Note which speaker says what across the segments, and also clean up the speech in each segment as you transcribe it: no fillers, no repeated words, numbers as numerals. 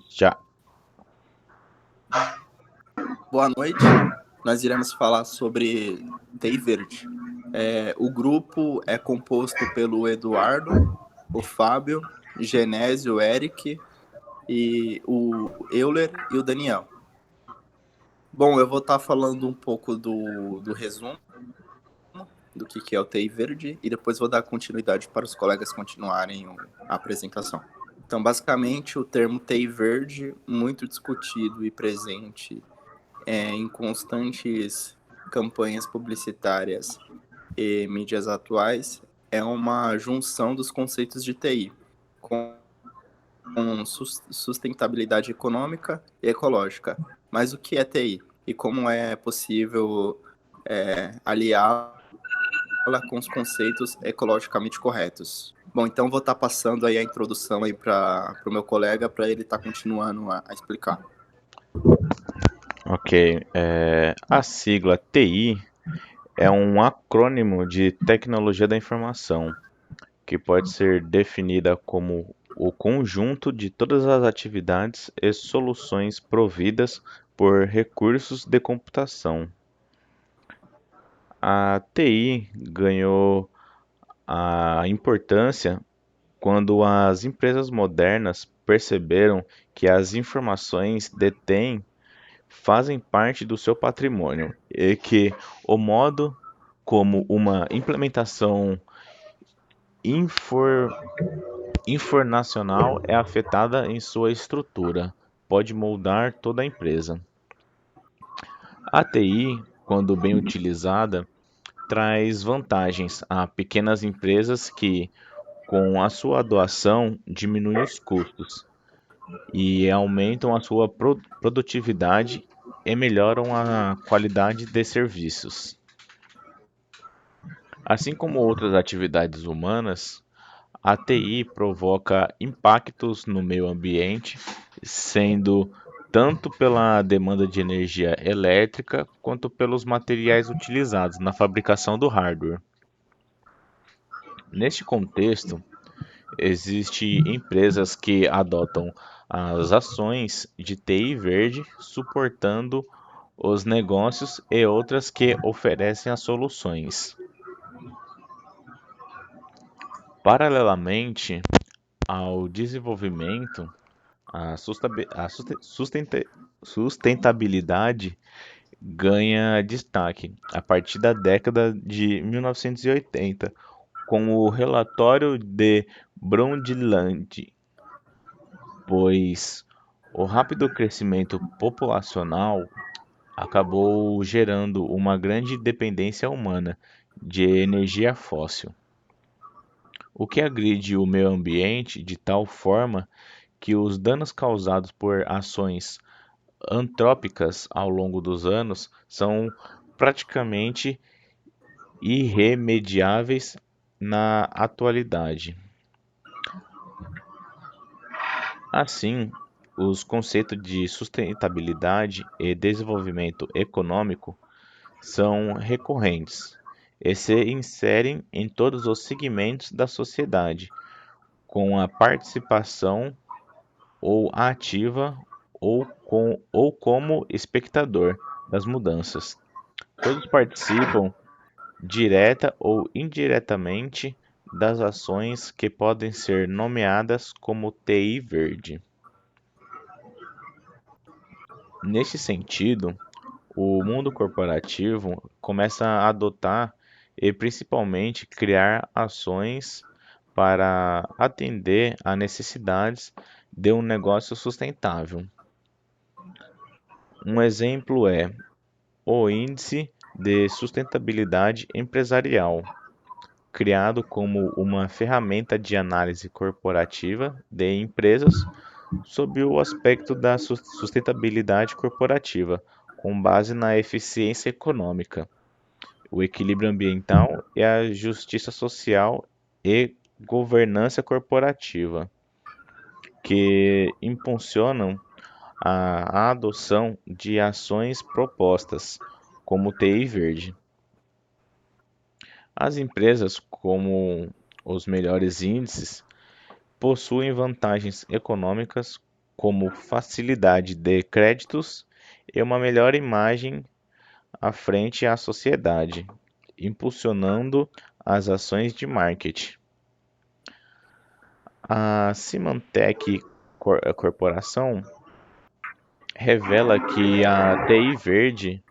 Speaker 1: Já.
Speaker 2: Boa noite. Nós iremos falar sobre TI Verde. O grupo é composto pelo Eduardo, o Fábio, Genésio, o Eric e o Euler e o Daniel. Bom, eu vou estar falando um pouco do resumo do que é o TI Verde e depois vou dar continuidade para os colegas continuarem a apresentação. Então, basicamente, o termo TI Verde, muito discutido e presente em constantes campanhas publicitárias e mídias atuais, é uma junção dos conceitos de TI, com sustentabilidade econômica e ecológica. Mas o que é TI? E como é possível aliá-la com os conceitos ecologicamente corretos? Bom, então vou estar passando aí a introdução aí para o meu colega, para ele estar continuando a explicar.
Speaker 1: Ok. A sigla TI é um acrônimo de Tecnologia da Informação, que pode ser definida como o conjunto de todas as atividades e soluções providas por recursos de computação. A TI ganhou a importância quando as empresas modernas perceberam que as informações detêm fazem parte do seu patrimônio e que o modo como uma implementação infor, informacional é afetada em sua estrutura, pode moldar toda a empresa. A TI, quando bem utilizada, traz vantagens a pequenas empresas que, com a sua doação, diminuem os custos e aumentam a sua produtividade e melhoram a qualidade de serviços. Assim como outras atividades humanas, a TI provoca impactos no meio ambiente, sendo tanto pela demanda de energia elétrica quanto pelos materiais utilizados na fabricação do hardware. Neste contexto, existem empresas que adotam as ações de TI verde, suportando os negócios e outras que oferecem as soluções. Paralelamente ao desenvolvimento, a sustentabilidade ganha destaque a partir da década de 1980, com o relatório de Brundtland, pois o rápido crescimento populacional acabou gerando uma grande dependência humana de energia fóssil, o que agride o meio ambiente de tal forma que os danos causados por ações antrópicas ao longo dos anos são praticamente irremediáveis na atualidade. Assim, os conceitos de sustentabilidade e desenvolvimento econômico são recorrentes e se inserem em todos os segmentos da sociedade, com a participação ou ativa ou como espectador das mudanças. Todos participam, direta ou indiretamente, das ações que podem ser nomeadas como TI verde. Neste sentido, o mundo corporativo começa a adotar e principalmente criar ações para atender a necessidades de um negócio sustentável. Um exemplo é o Índice de Sustentabilidade Empresarial, criado como uma ferramenta de análise corporativa de empresas sob o aspecto da sustentabilidade corporativa, com base na eficiência econômica, o equilíbrio ambiental e a justiça social e governança corporativa, que impulsionam a adoção de ações propostas, como o TI Verde. As empresas, como os melhores índices, possuem vantagens econômicas como facilidade de créditos e uma melhor imagem à frente à sociedade, impulsionando as ações de marketing. A Symantec Corporação revela que a TI verde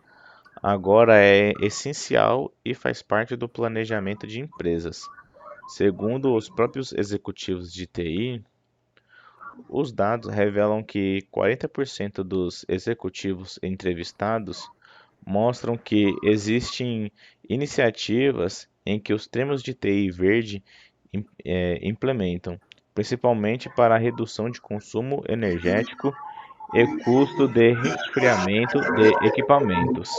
Speaker 1: agora é essencial e faz parte do planejamento de empresas. Segundo os próprios executivos de TI, os dados revelam que 40% dos executivos entrevistados mostram que existem iniciativas em que os termos de TI verde implementam, principalmente para a redução de consumo energético e custo de resfriamento de equipamentos.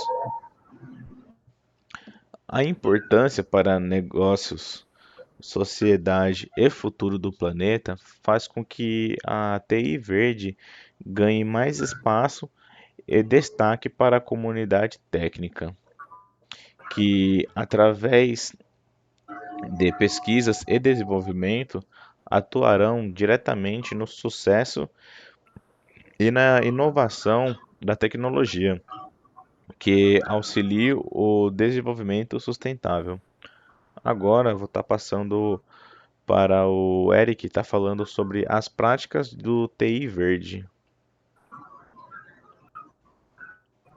Speaker 1: A importância para negócios, sociedade e futuro do planeta faz com que a TI verde ganhe mais espaço e destaque para a comunidade técnica, que, através de pesquisas e desenvolvimento, atuarão diretamente no sucesso e na inovação da tecnologia, que auxilia o desenvolvimento sustentável. Agora vou estar passando para o Eric, que está falando sobre as práticas do TI verde.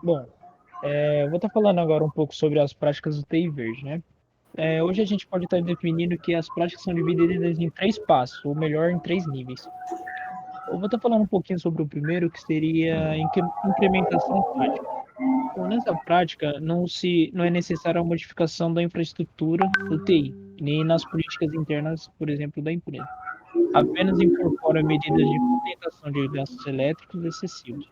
Speaker 3: Bom, eu vou estar falando agora um pouco sobre as práticas do TI verde, né? Hoje a gente pode estar definindo que as práticas são divididas em 3 passos, ou melhor, em 3 níveis. Eu vou estar falando um pouquinho sobre o primeiro, que seria a incrementação tática. Bom, nessa prática, não é necessária a modificação da infraestrutura do TI, nem nas políticas internas, por exemplo, da empresa. Apenas incorpora medidas de contenção de gastos elétricos excessivos,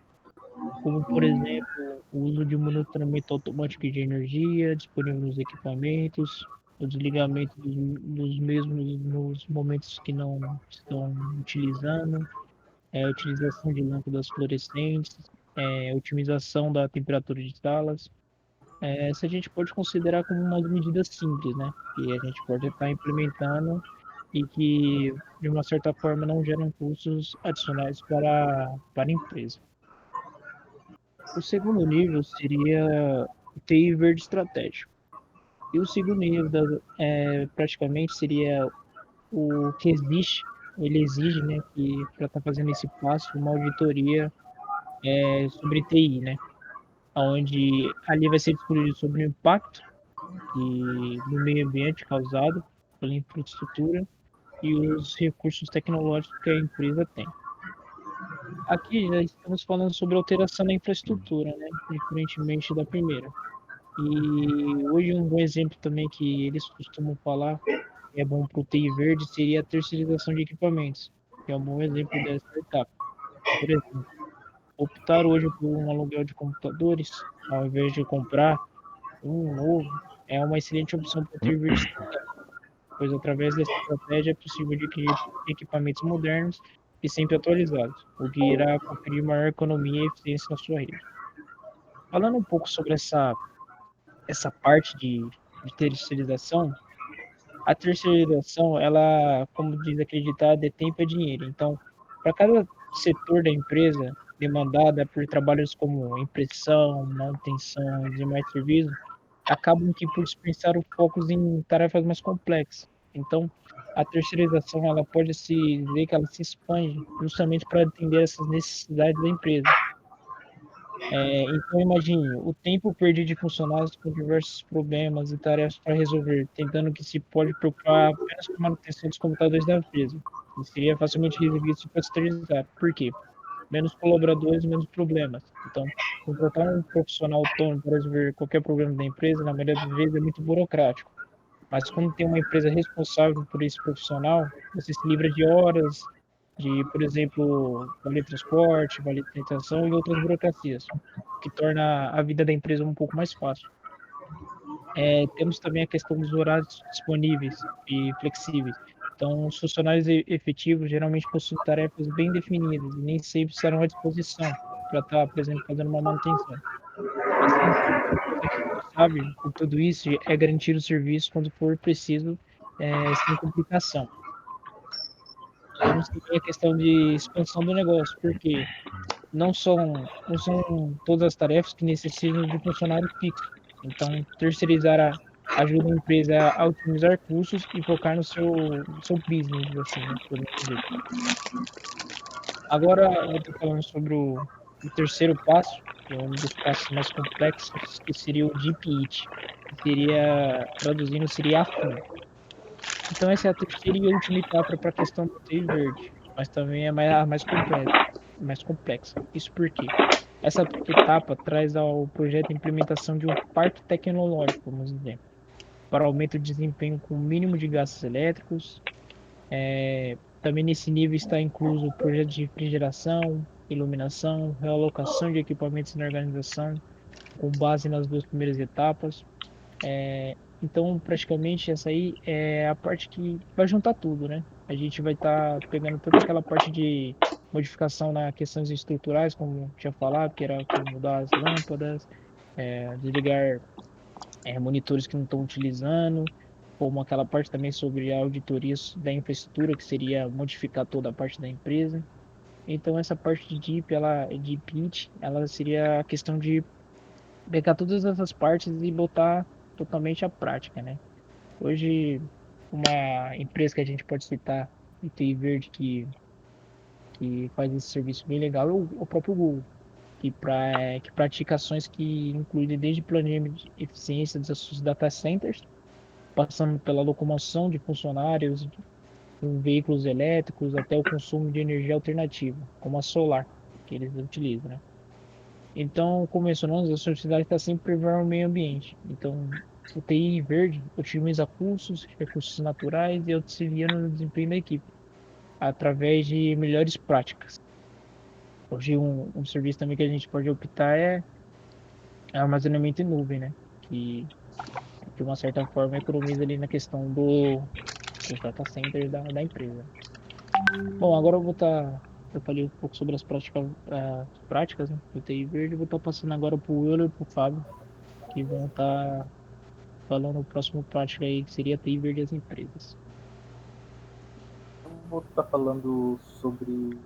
Speaker 3: como, por exemplo, o uso de monitoramento automático de energia disponível nos equipamentos, o desligamento dos mesmos nos momentos que não estão utilizando, a utilização de lâmpadas fluorescentes, otimização da temperatura de salas. Essa a gente pode considerar como umas medidas simples, né? Que a gente pode estar implementando e que, de uma certa forma, não geram custos adicionais para a empresa. O segundo nível seria o TI verde estratégico. E o segundo nível praticamente seria o que existe, ele exige, né, que para estar fazendo esse passo, uma auditoria sobre TI, né, onde ali vai ser discutido sobre o impacto no meio ambiente causado pela infraestrutura e os recursos tecnológicos que a empresa tem. Aqui já estamos falando sobre alteração da infraestrutura, né, diferentemente da primeira. E hoje um bom exemplo também que eles costumam falar, que é bom para o TI verde, seria a terceirização de equipamentos, que é um bom exemplo dessa etapa. Por exemplo, optar hoje por um aluguel de computadores, ao invés de comprar um novo, é uma excelente opção para o TI verde estratégico, pois através dessa estratégia é possível adquirir equipamentos modernos e sempre atualizados, o que irá conferir maior economia e eficiência na sua rede. Falando um pouco sobre essa parte de terceirização, a terceirização, ela, como diz aquele ditado, é tempo é dinheiro. Então, para cada setor da empresa demandada por trabalhos como impressão, manutenção e demais serviços, acabam que por dispensar o foco em tarefas mais complexas. Então, a terceirização, ela pode se dizer que ela se expande justamente para atender essas necessidades da empresa. Então, imagine o tempo perdido de funcionários com diversos problemas e tarefas para resolver, tentando que se pode preocupar apenas com a manutenção dos computadores da empresa. E seria facilmente resolvido se fosse terceirizar. Por quê? Menos colaboradores, menos problemas. Então, contratar um profissional autônomo para resolver qualquer problema da empresa, na maioria das vezes, é muito burocrático. Mas quando tem uma empresa responsável por esse profissional, você se livra de horas de, por exemplo, vale transporte, vale alimentação e outras burocracias, o que torna a vida da empresa um pouco mais fácil. Temos também a questão dos horários disponíveis e flexíveis. Então, os funcionários efetivos geralmente possuem tarefas bem definidas e nem sempre estarão à disposição para estar, por exemplo, fazendo uma manutenção. Assim, o responsável por tudo isso é garantir o serviço quando for preciso, sem complicação. temos também a questão de expansão do negócio, porque não são todas as tarefas que necessitam de funcionário fixo. Então, terceirizar ajuda a empresa a otimizar custos e focar no seu business, assim, né? Podemos dizer. Agora, eu vou estar falando sobre o terceiro passo, que é um dos passos mais complexos, que seria o Deep It, que seria, traduzindo, seria a fundo. Então, essa é a terceira e última etapa para a questão do TI verde, mas também é mais complexa. Isso porque essa etapa traz ao projeto a implementação de um parque tecnológico, vamos dizer, para aumento de desempenho com o mínimo de gastos elétricos. Também nesse nível está incluso o projeto de refrigeração, iluminação, realocação de equipamentos na organização, com base nas duas primeiras etapas. Então, praticamente, essa aí é a parte que vai juntar tudo, né? A gente vai estar pegando toda aquela parte de modificação na questões estruturais, como eu tinha falado, que era como mudar as lâmpadas, desligar monitores que não estão utilizando, como aquela parte também sobre a auditoria da infraestrutura, que seria modificar toda a parte da empresa. Então, essa parte de de Pitch, ela seria a questão de pegar todas essas partes e botar totalmente à prática, né? Hoje, uma empresa que a gente pode citar, em TI Verde, que faz esse serviço bem legal, é o próprio Google, que pratica ações que incluem desde planejamento de eficiência dos seus data centers, passando pela locomoção de funcionários em veículos elétricos, até o consumo de energia alternativa, como a solar, que eles utilizam, né? Então, como mencionamos, a sociedade está sempre privando o meio ambiente. Então, o TI verde otimiza custos, recursos naturais e auxilia no desempenho da equipe, através de melhores práticas. Hoje, um serviço também que a gente pode optar é armazenamento em nuvem, né? Que, de uma certa forma, economiza ali na questão dos data centers da empresa. Bom, agora eu falei um pouco sobre as práticas, né, do TI verde. Eu vou estar passando agora para o Euler e para o Fábio, que vão estar falando o próximo prática aí, que seria TI verde das empresas.
Speaker 4: Eu vou estar falando sobre,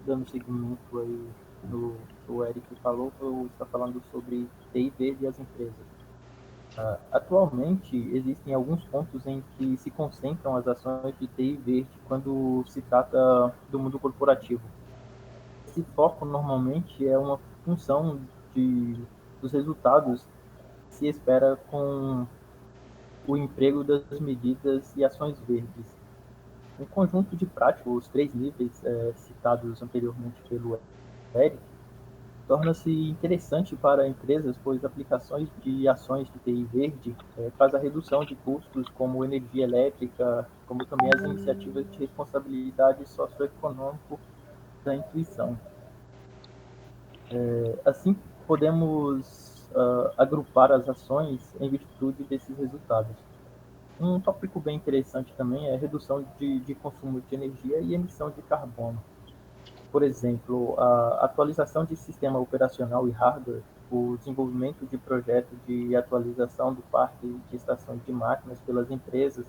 Speaker 4: dando seguimento aí no que o Eric falou, eu vou estar falando sobre TI verde e as empresas. Atualmente, existem alguns pontos em que se concentram as ações de TI verde quando se trata do mundo corporativo. Esse foco normalmente é uma função de, dos resultados que se espera com o emprego das medidas e ações verdes. Um conjunto de práticas, os três níveis citados anteriormente pelo Eric, torna-se interessante para empresas, pois aplicações de ações de TI verde faz a redução de custos como energia elétrica, como também as iniciativas de responsabilidade socioeconômica da intuição. Assim, podemos agrupar as ações em virtude desses resultados. Um tópico bem interessante também é a redução de consumo de energia e emissão de carbono. Por exemplo, a atualização de sistema operacional e hardware, o desenvolvimento de projetos de atualização do parque de estações de máquinas pelas empresas,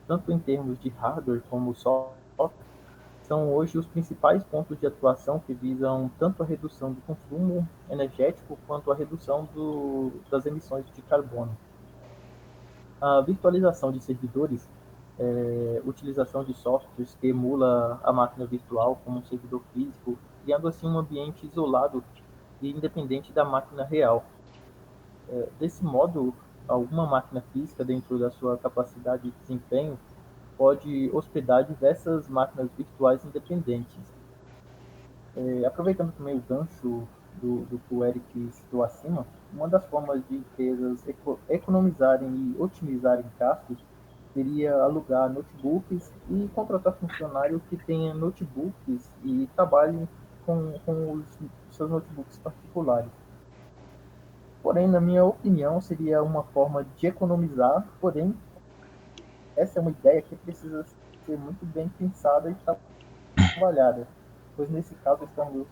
Speaker 4: tanto em termos de hardware como software, são hoje os principais pontos de atuação que visam tanto a redução do consumo energético quanto a redução das emissões de carbono. A virtualização de servidores, utilização de softwares que emula a máquina virtual como um servidor físico, criando assim um ambiente isolado e independente da máquina real. Desse modo, alguma máquina física, dentro da sua capacidade de desempenho, pode hospedar diversas máquinas virtuais independentes. Aproveitando também o gancho do que o Eric citou acima, uma das formas de empresas economizarem e otimizarem gastos seria alugar notebooks e contratar funcionário que tenha notebooks e trabalhe com os seus notebooks particulares. Porém, na minha opinião, seria uma forma de economizar, porém, essa é uma ideia que precisa ser muito bem pensada e trabalhada, pois nesse caso estamos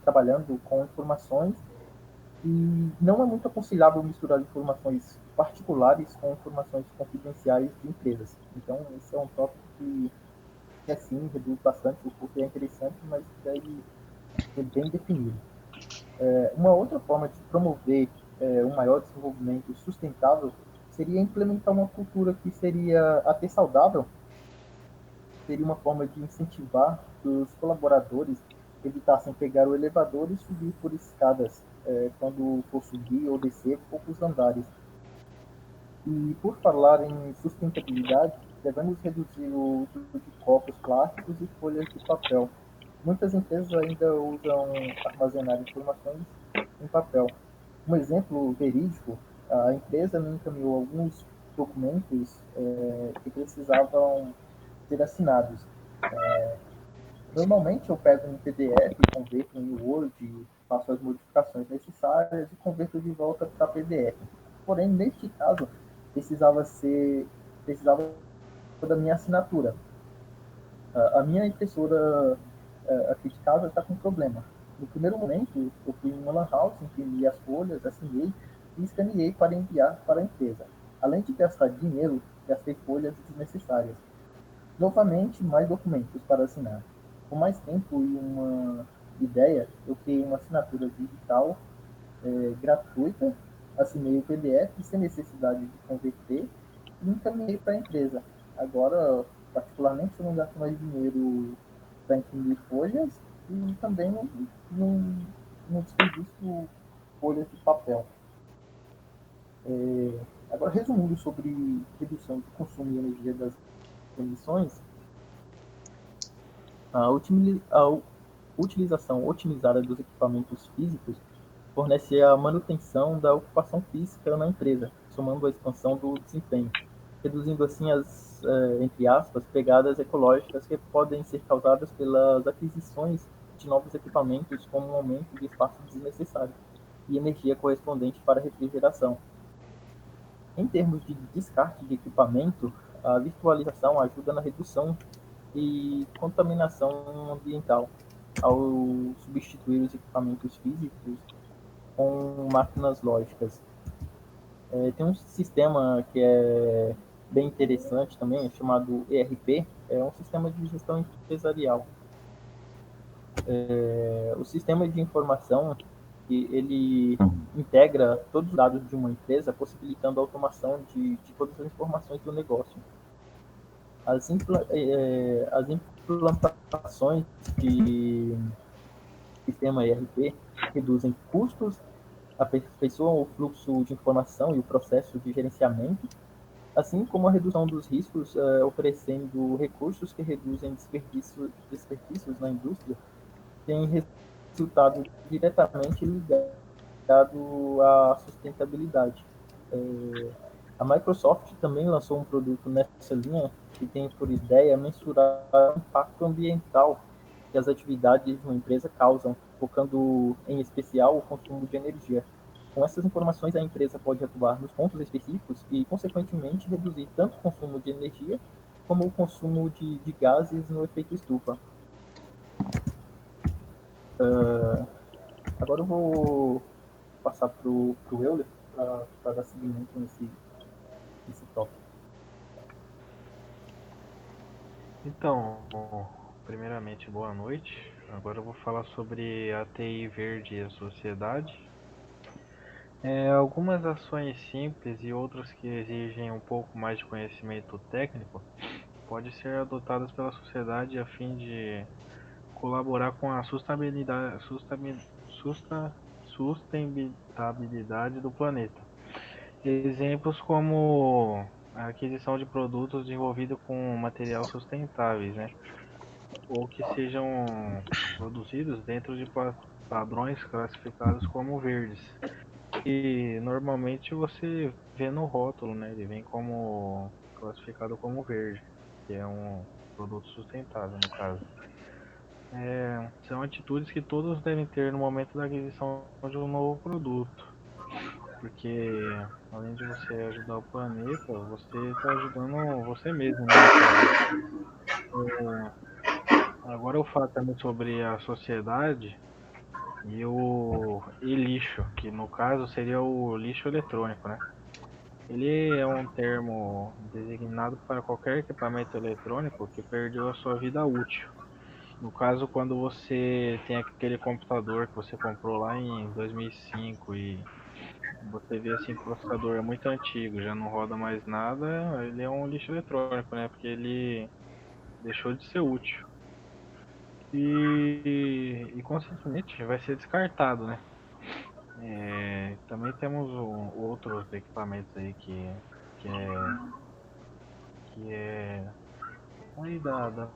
Speaker 4: trabalhando com informações E não é muito aconselhável misturar informações particulares com informações confidenciais de empresas. Então, esse é um tópico que assim, reduz bastante, porque é interessante, mas deve ser bem definido. Uma outra forma de promover um maior desenvolvimento sustentável seria implementar uma cultura que seria até saudável, seria uma forma de incentivar que os colaboradores evitassem pegar o elevador e subir por escadas quando for subir ou descer poucos andares. E por falar em sustentabilidade, devemos reduzir o uso de copos plásticos e folhas de papel. Muitas empresas ainda usam armazenar informações em papel. Um exemplo verídico, a empresa me encaminhou alguns documentos que precisavam ser assinados. Normalmente eu pego um PDF, converto em Word, faço as modificações necessárias e converto de volta para PDF. Porém, neste caso, precisava da minha assinatura. A minha impressora aqui de casa está com problema. No primeiro momento, eu fui em uma lan house, imprimi as folhas, assinei e escaneei para enviar para a empresa. Além de gastar dinheiro, gastei folhas desnecessárias. Novamente, mais documentos para assinar. Com mais tempo e uma ideia, eu criei uma assinatura digital gratuita, assinei o PDF sem necessidade de converter e encaminhei para a empresa. Agora, particularmente, eu não gasto mais dinheiro para imprimir folhas e também não desperdiço folhas de papel. Agora, resumindo sobre redução de consumo de energia das emissões, a utilização otimizada dos equipamentos físicos fornece a manutenção da ocupação física na empresa, somando a expansão do desempenho, reduzindo assim as, entre aspas, pegadas ecológicas que podem ser causadas pelas aquisições de novos equipamentos, como um aumento de espaço desnecessário e energia correspondente para a refrigeração. Em termos de descarte de equipamento, a virtualização ajuda na redução e contaminação ambiental, ao substituir os equipamentos físicos com máquinas lógicas. Tem um sistema que é bem interessante também, chamado ERP, é um sistema de gestão empresarial. O sistema de informação, ele integra todos os dados de uma empresa, possibilitando a automação de todas as informações do negócio. As implantações de sistema ERP reduzem custos, aperfeiçoam o fluxo de informação e o processo de gerenciamento, assim como a redução dos riscos, oferecendo recursos que reduzem desperdícios na indústria, tem resultado diretamente ligado à sustentabilidade. A Microsoft também lançou um produto nessa linha que tem por ideia mensurar o impacto ambiental que as atividades de uma empresa causam, focando em especial o consumo de energia. Com essas informações, a empresa pode atuar nos pontos específicos e, consequentemente, reduzir tanto o consumo de energia como o consumo de gases no efeito estufa. Agora eu vou passar para o Euler para dar seguimento nesse tópico.
Speaker 5: Então, primeiramente, boa noite. Agora eu vou falar sobre a TI verde e a sociedade. Algumas ações simples e outras que exigem um pouco mais de conhecimento técnico podem ser adotadas pela sociedade a fim de colaborar com a sustentabilidade do planeta. Exemplos como a aquisição de produtos desenvolvidos com materiais sustentáveis, né? Ou que sejam produzidos dentro de padrões classificados como verdes. E normalmente você vê no rótulo, né? Ele vem como classificado como verde, que é um produto sustentável no caso. São atitudes que todos devem ter no momento da aquisição de um novo produto, porque além de você ajudar o planeta, você está ajudando você mesmo, né? Agora eu falo também sobre a sociedade. e o e-lixo, que no caso seria o lixo eletrônico, né? Ele é um termo designado para qualquer equipamento eletrônico que perdeu a sua vida útil. No caso, quando você tem aquele computador que você comprou lá em 2005 e você vê assim que o processador é muito antigo, já não roda mais nada, ele é um lixo eletrônico, né? Porque ele deixou de ser útil. E consequentemente vai ser descartado, né? Também temos outros equipamentos aí que é que é aí da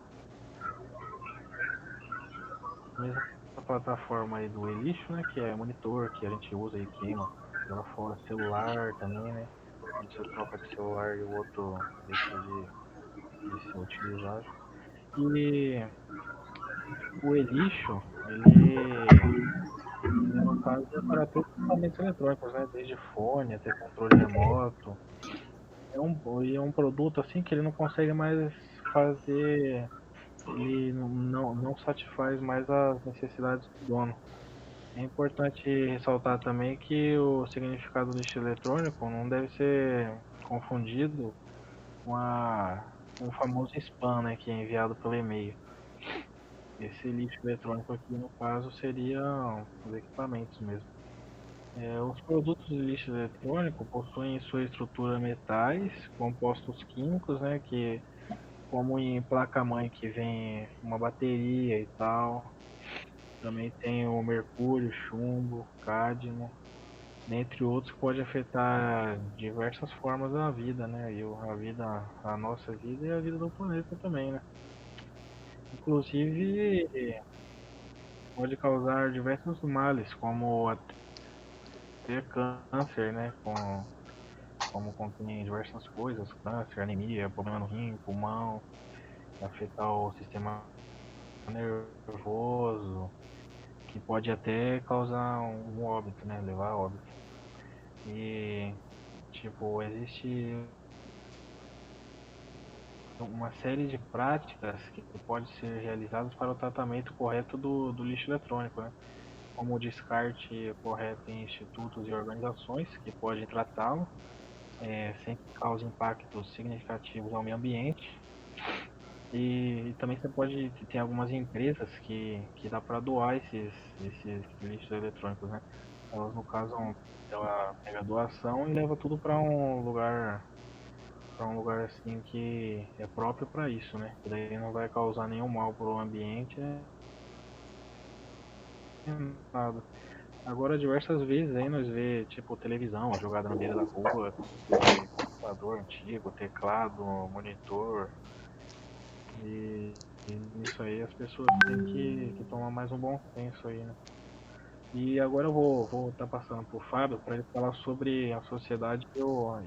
Speaker 5: mesma plataforma aí do Elixo, né? Que é monitor que a gente usa e queima, joga fora, celular também, né? A gente troca de celular e o outro deixa de ser utilizado. E o Elixo, ele no caso é para todos os equipamentos eletrônicos, né? Desde fone até controle remoto. É um produto assim que ele não consegue mais fazer, ele não satisfaz mais as necessidades do dono. É importante ressaltar também que o significado do lixo eletrônico não deve ser confundido com o famoso spam, né, que é enviado pelo e-mail. Esse lixo eletrônico aqui, no caso, seriam os equipamentos mesmo. Os produtos de lixo eletrônico possuem em sua estrutura metais, compostos químicos, né, que como em placa-mãe que vem uma bateria e tal. Também tem o mercúrio, chumbo, cádmio, dentre outros, que pode afetar diversas formas da vida, né? A nossa vida e a vida do planeta também, né? Inclusive, pode causar diversos males, como até câncer, né? Como contém diversas coisas, câncer, anemia, problema no rim, pulmão, afetar o sistema nervoso, que pode até causar um óbito, né? Levar a óbito. E, tipo, existe uma série de práticas que podem ser realizadas para o tratamento correto do lixo eletrônico, né? Como o descarte correto em institutos e organizações que podem tratá-lo, sem que cause impactos significativos ao meio ambiente. E também você pode ter algumas empresas que dá para doar esses lixos eletrônicos, né? Elas, no caso, ela pega a doação e leva tudo para um lugar assim que é próprio para isso, né? Que daí não vai causar nenhum mal para o ambiente, nem nada. Agora, diversas vezes aí nós vê, tipo, televisão jogada na beira da rua, e computador antigo, teclado, monitor, e nisso aí as pessoas têm que tomar mais um bom senso aí, né? E agora eu vou estar passando para o Fábio para ele falar sobre a sociedade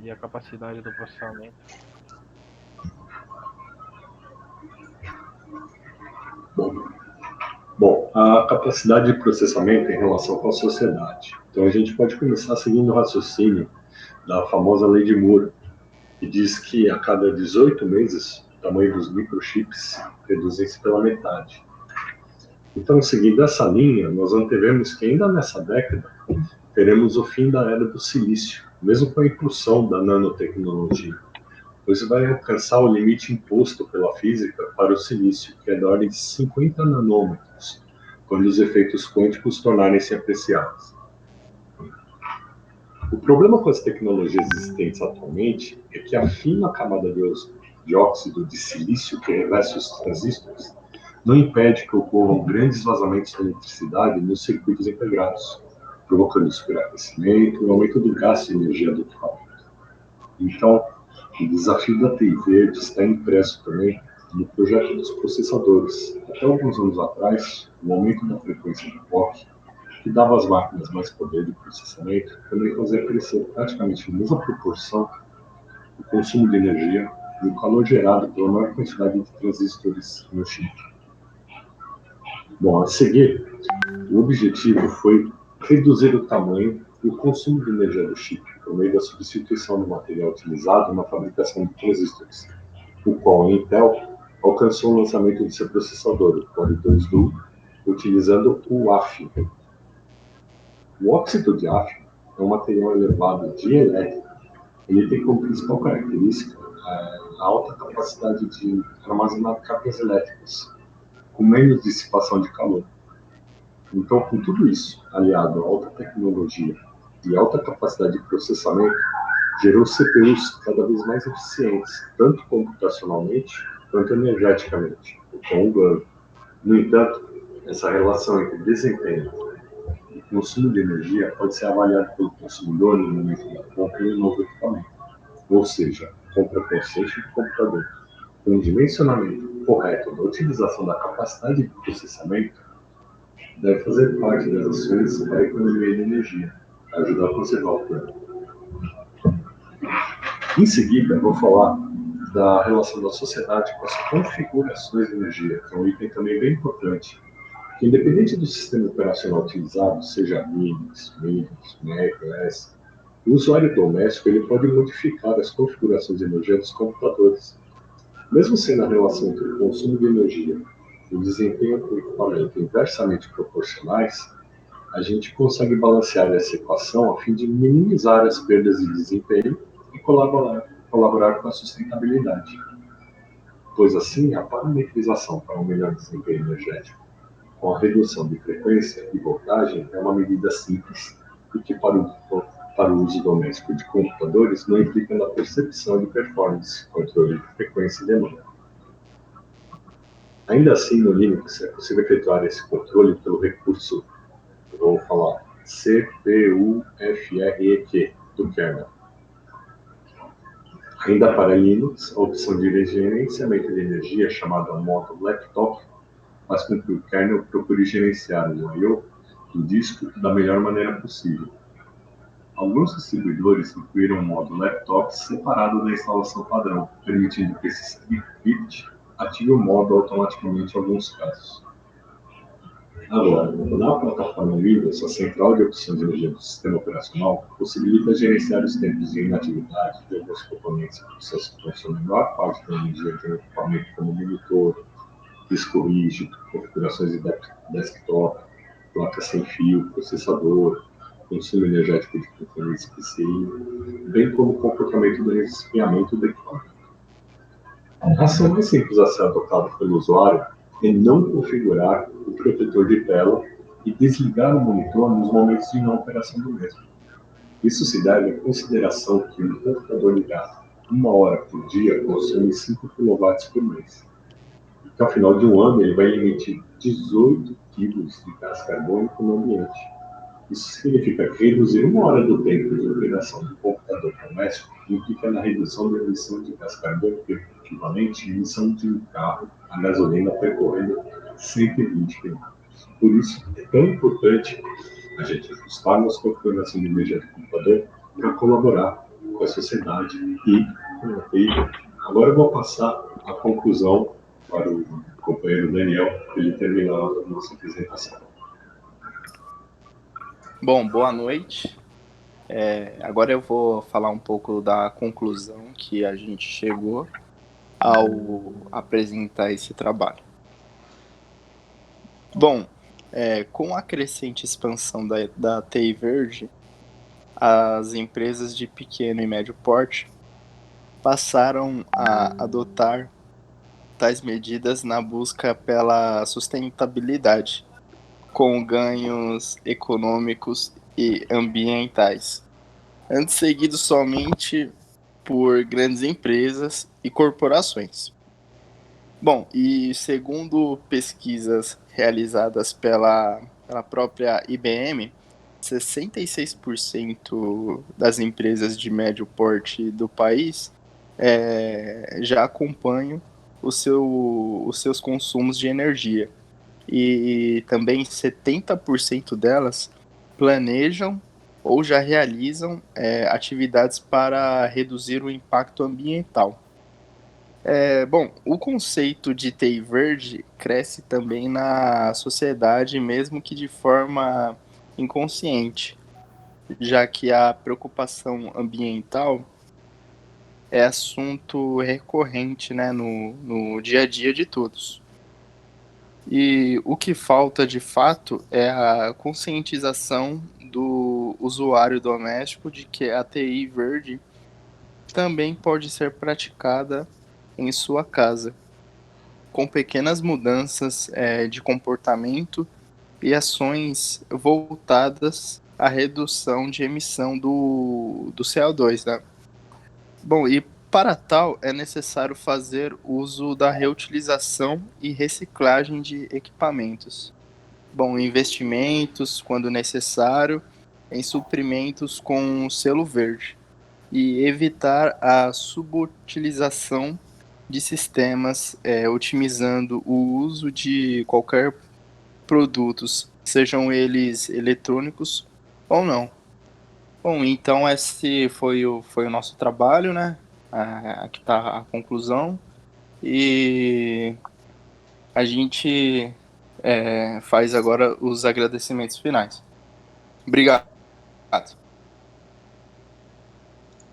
Speaker 5: e a capacidade do processamento.
Speaker 6: Bom, a capacidade de processamento em relação com a sociedade. Então, a gente pode começar seguindo o raciocínio da famosa lei de Moore, que diz que a cada 18 meses o tamanho dos microchips reduzem-se pela metade. Então, seguindo essa linha, nós antevemos que ainda nessa década teremos o fim da era do silício, mesmo com a impulsão da nanotecnologia, pois vai alcançar o limite imposto pela física para o silício, que é da ordem de 50 nanômetros, quando os efeitos quânticos tornarem-se apreciáveis. O problema com as tecnologias existentes atualmente é que a fina camada de óxido de silício que reveste os transistores não impede que ocorram grandes vazamentos de eletricidade nos circuitos integrados, provocando superaquecimento e aumento do gasto de energia do equipamento. Então, o desafio da TI Verde está impresso também no projeto dos processadores. Até alguns anos atrás, o aumento da frequência do clock, que dava às máquinas mais poder de processamento, também fazia crescer praticamente na mesma proporção o consumo de energia e o calor gerado pela maior quantidade de transistores no chip. Bom, a seguir, o objetivo foi reduzir o tamanho e o consumo de energia do chip por meio da substituição do material utilizado na fabricação de transistores, o qual a Intel alcançou o lançamento de seu processador, o Core 2 Duo, utilizando o AFI, O óxido de áfio é um material elevado de elétrico. Ele tem como principal característica a alta capacidade de armazenar cargas elétricas, com menos dissipação de calor. Então, com tudo isso, aliado a alta tecnologia e alta capacidade de processamento, gerou CPUs cada vez mais eficientes, tanto computacionalmente quanto energeticamente, o tom ganho. No entanto, essa relação entre desempenho e consumo de energia pode ser avaliada pelo consumidor no momento da compra de um novo equipamento, ou seja, compra consciente do computador. Com o dimensionamento correto da utilização da capacidade de processamento, deve fazer parte das ações da economia de energia, para ajudar a conservar o plano. Em seguida, vou falar da relação da sociedade com as configurações de energia, que é um item também bem importante, que independente do sistema operacional utilizado, seja Linux, Windows, Mac, OS, o usuário doméstico ele pode modificar as configurações de energia dos computadores. Mesmo sendo a relação entre o consumo de energia e o desempenho do equipamento inversamente proporcionais, a gente consegue balancear essa equação a fim de minimizar as perdas de desempenho e colaborar com a sustentabilidade. Pois assim, a parametrização para um melhor desempenho energético com a redução de frequência e voltagem é uma medida simples e que para o uso doméstico de computadores não implica na percepção de performance, controle de frequência e demanda. Ainda assim, no Linux é possível efetuar esse controle pelo recurso, vou falar, CPUFREQ do kernel. Ainda para Linux, a opção de gerenciamento de energia, chamada modo laptop, faz com que o kernel procure gerenciar o I/O do disco da melhor maneira possível. Alguns distribuidores incluíram o modo laptop separado da instalação padrão, permitindo que esse script ative o modo automaticamente em alguns casos. Agora, na plataforma Windows, a central de opções de energia do sistema operacional possibilita gerenciar os tempos de inatividade de alguns componentes que precisam consumir a maior parte da energia de um equipamento como monitor, disco rígido, configurações de desktop, placa sem fio, processador, consumo energético de componentes PCI, bem como o comportamento do resfriamento do equipamento. A ação mais simples a ser adotada pelo usuário é não configurar o protetor de tela e desligar o monitor nos momentos de não operação do mesmo. Isso se deve à consideração que um computador ligado 1 hora por dia consome 5 kW por mês. Que ao final de um ano ele vai emitir 18 kg de gás carbônico no ambiente. Isso significa que reduzir 1 hora do tempo de operação do computador doméstico implica na redução da emissão de gás carbônico equivalente à emissão de um carro a gasolina percorrendo 120 km. Por isso, é tão importante a gente ajustar nossa configuração de energia do computador para colaborar com a sociedade. E agora eu vou passar a conclusão para o companheiro Daniel, para ele terminar a nossa apresentação.
Speaker 2: Bom, boa noite. Agora eu vou falar um pouco da conclusão que a gente chegou ao apresentar esse trabalho. Bom, com a crescente expansão da TI Verde, as empresas de pequeno e médio porte passaram a adotar tais medidas na busca pela sustentabilidade, com ganhos econômicos e ambientais, antes seguidos somente por grandes empresas e corporações. Bom, e segundo pesquisas realizadas pela própria IBM, 66% das empresas de médio porte do país já acompanham os seus consumos de energia. E também 70% delas planejam ou já realizam atividades para reduzir o impacto ambiental. Bom, o conceito de TI verde cresce também na sociedade, mesmo que de forma inconsciente, já que a preocupação ambiental é assunto recorrente, né, no dia a dia de todos. E o que falta de fato é a conscientização do usuário doméstico de que a TI verde também pode ser praticada em sua casa, com pequenas mudanças de comportamento e ações voltadas à redução de emissão do CO2, né? Bom, e para tal é necessário fazer uso da reutilização e reciclagem de equipamentos. Bom, investimentos, quando necessário, em suprimentos com selo verde e evitar a subutilização de sistemas, otimizando o uso de qualquer produtos, sejam eles eletrônicos ou não. Bom, então esse foi o nosso trabalho, né? Aqui está a conclusão. E a gente faz agora os agradecimentos finais. Obrigado.